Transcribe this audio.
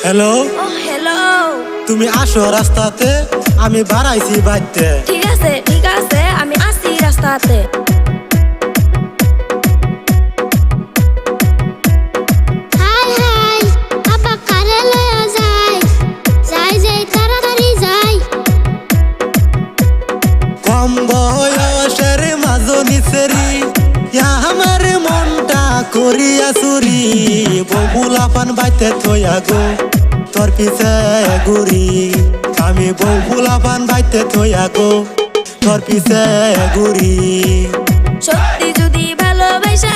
Hello, ও hello. তুমি আসো রাস্তাতে, আমি বাড়াইছি বাইতে। ঠিক আছে ঠিক আছে, আমি আসি রাস্তাতে। হাই হাই আপা কারে লয়া যায়, যাই যাই তাড়াতাড়ি যাই। কম বয়সের মাজনি সেরি, আমার মনটা করিয়া চুরি। বগুলা পান বাইতে থইয়া গো, তোর পিছে ঘুরি। আমি বগুলা পান বাইতে থইয়া গো, তোর পিছে ঘুরি। সত্যি যদি ভালোবাসা